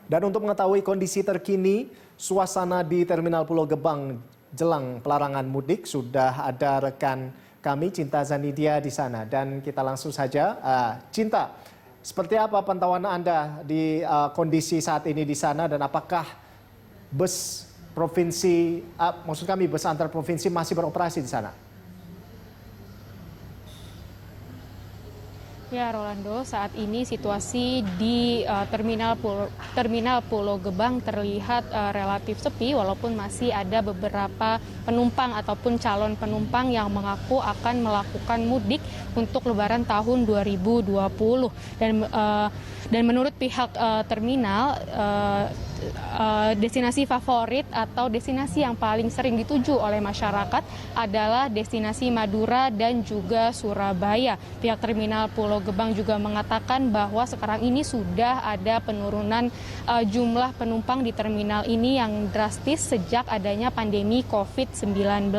Dan untuk mengetahui kondisi terkini, suasana di Terminal Pulau Gebang jelang pelarangan mudik, sudah ada rekan kami, Cinta Zanidia di sana. Dan kita langsung saja, Cinta, seperti apa pantauan Anda di kondisi saat ini di sana, dan apakah bus provinsi, maksud kami bus antar provinsi masih beroperasi di sana? Ya, Rolando, saat ini situasi di Terminal Pulau Gebang terlihat relatif sepi, walaupun masih ada beberapa penumpang ataupun calon penumpang yang mengaku akan melakukan mudik untuk Lebaran tahun 2020. Dan menurut pihak terminal, destinasi favorit atau destinasi yang paling sering dituju oleh masyarakat adalah destinasi Madura dan juga Surabaya. Pihak Terminal Pulau Gebang juga mengatakan bahwa sekarang ini sudah ada penurunan jumlah penumpang di terminal ini yang drastis sejak adanya pandemi COVID-19.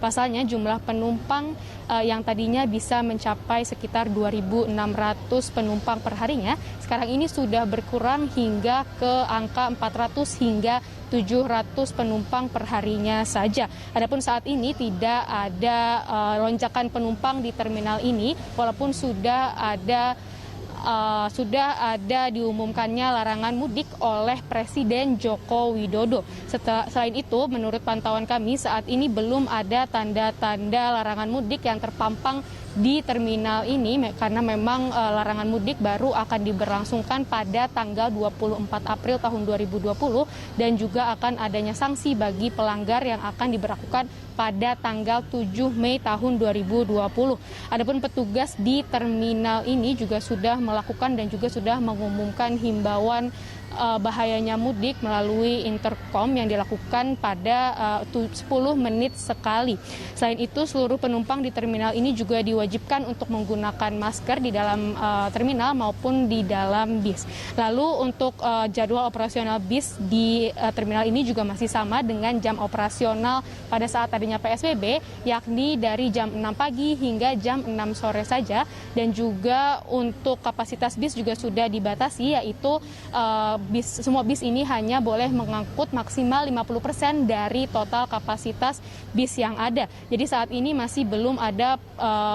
Pasalnya jumlah penumpang yang tadinya bisa mencapai sekitar 2.600 penumpang per harinya, sekarang ini sudah berkurang hingga ke angka 400 hingga 700 penumpang per harinya saja. Adapun saat ini tidak ada lonjakan penumpang di terminal ini, walaupun sudah ada diumumkannya larangan mudik oleh Presiden Joko Widodo. Selain itu, menurut pantauan kami saat ini belum ada tanda-tanda larangan mudik yang terpampang di terminal ini, karena memang larangan mudik baru akan diberlangsungkan pada tanggal 24 April tahun 2020 dan juga akan adanya sanksi bagi pelanggar yang akan diberlakukan pada tanggal 7 Mei tahun 2020. Adapun petugas di terminal ini juga sudah melakukan dan juga sudah mengumumkan himbauan bahayanya mudik melalui intercom yang dilakukan pada 10 menit sekali. Selain itu, seluruh penumpang di terminal ini juga diwajibkan untuk menggunakan masker di dalam terminal maupun di dalam bis. Lalu untuk jadwal operasional bis di terminal ini juga masih sama dengan jam operasional pada saat adanya PSBB, yakni dari jam 6 pagi hingga jam 6 sore saja. Dan juga untuk kapasitas bis juga sudah dibatasi, yaitu semua bis ini hanya boleh mengangkut maksimal 50% dari total kapasitas bis yang ada. Jadi saat ini masih belum ada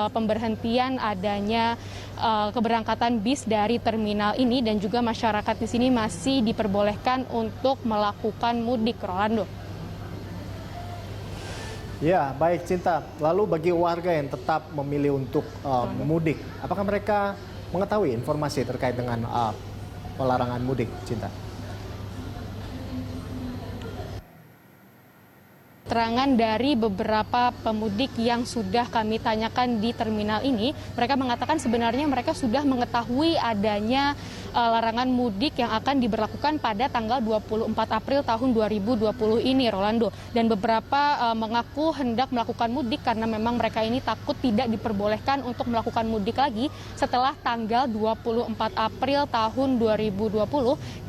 pemberhentian adanya keberangkatan bis dari terminal ini, dan juga masyarakat di sini masih diperbolehkan untuk melakukan mudik, Rolando. Ya, baik Cinta. Lalu bagi warga yang tetap memilih untuk mudik, apakah mereka mengetahui informasi terkait dengan pelarangan mudik, Cinta? Keterangan dari beberapa pemudik yang sudah kami tanyakan di terminal ini, mereka mengatakan sebenarnya mereka sudah mengetahui adanya larangan mudik yang akan diberlakukan pada tanggal 24 April tahun 2020 ini, Rolando. Dan beberapa mengaku hendak melakukan mudik karena memang mereka ini takut tidak diperbolehkan untuk melakukan mudik lagi setelah tanggal 24 April tahun 2020.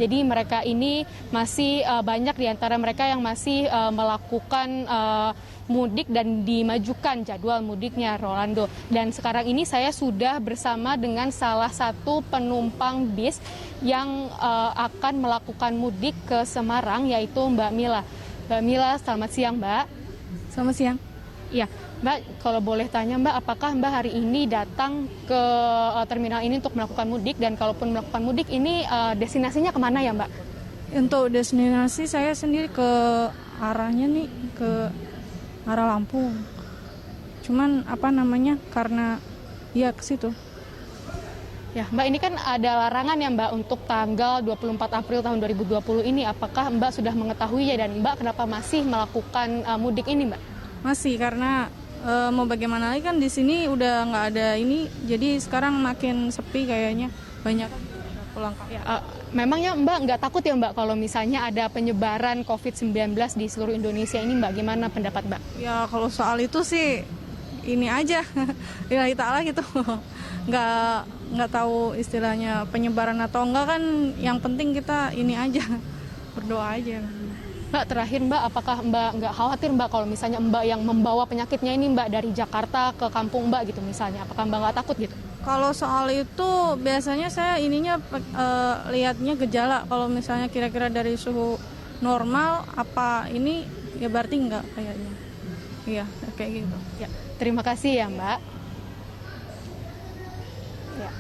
Jadi mereka ini masih banyak di antara mereka yang masih melakukan mudik dan dimajukan jadwal mudiknya, Rolando. Dan sekarang ini saya sudah bersama dengan salah satu penumpang bis yang akan melakukan mudik ke Semarang, yaitu Mbak Mila. Mbak Mila, selamat siang, Mbak. Selamat siang. Iya, Mbak, kalau boleh tanya Mbak, apakah Mbak hari ini datang ke terminal ini untuk melakukan mudik, dan kalaupun melakukan mudik ini destinasinya kemana ya, Mbak? Untuk destinasi saya sendiri ke arahnya nih ke arah Lampung. Cuman karena ya ke situ. Ya, Mbak, ini kan ada larangan ya Mbak untuk tanggal 24 April tahun 2020 ini. Apakah Mbak sudah mengetahui ya, dan Mbak kenapa masih melakukan mudik ini, Mbak? Masih, karena mau bagaimana lagi kan di sini udah nggak ada ini, jadi sekarang makin sepi kayaknya, banyak pulang kampung. Ya, memangnya Mbak nggak takut ya Mbak kalau misalnya ada penyebaran COVID-19 di seluruh Indonesia ini, Mbak? Gimana pendapat Mbak? Ya kalau soal itu sih ini aja, lillahi ta'ala gitu. Nggak tahu istilahnya penyebaran atau enggak, kan yang penting kita ini aja, berdoa aja. Mbak, terakhir Mbak, apakah Mbak nggak khawatir Mbak kalau misalnya Mbak yang membawa penyakitnya ini Mbak dari Jakarta ke kampung Mbak gitu misalnya? Apakah Mbak nggak takut gitu? Kalau soal itu biasanya saya lihatnya gejala. Kalau misalnya kira-kira dari suhu normal apa ini ya berarti enggak kayaknya. Iya, kayak gitu. Ya, terima kasih ya Mbak. Ya.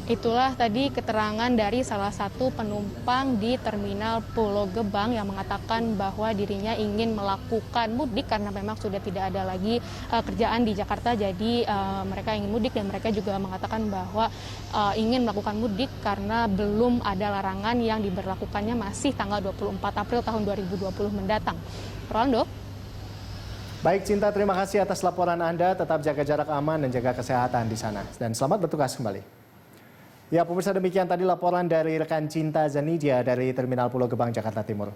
Itulah tadi keterangan dari salah satu penumpang di Terminal Pulau Gebang yang mengatakan bahwa dirinya ingin melakukan mudik karena memang sudah tidak ada lagi kerjaan di Jakarta. Jadi mereka ingin mudik dan mereka juga mengatakan bahwa ingin melakukan mudik karena belum ada larangan yang diberlakukannya masih tanggal 24 April tahun 2020 mendatang. Rolando? Baik Cinta, terima kasih atas laporan Anda. Tetap jaga jarak aman dan jaga kesehatan di sana. Dan selamat bertugas kembali. Ya pemirsa, demikian tadi laporan dari rekan Cinta Zanidia dari Terminal Pulau Gebang, Jakarta Timur.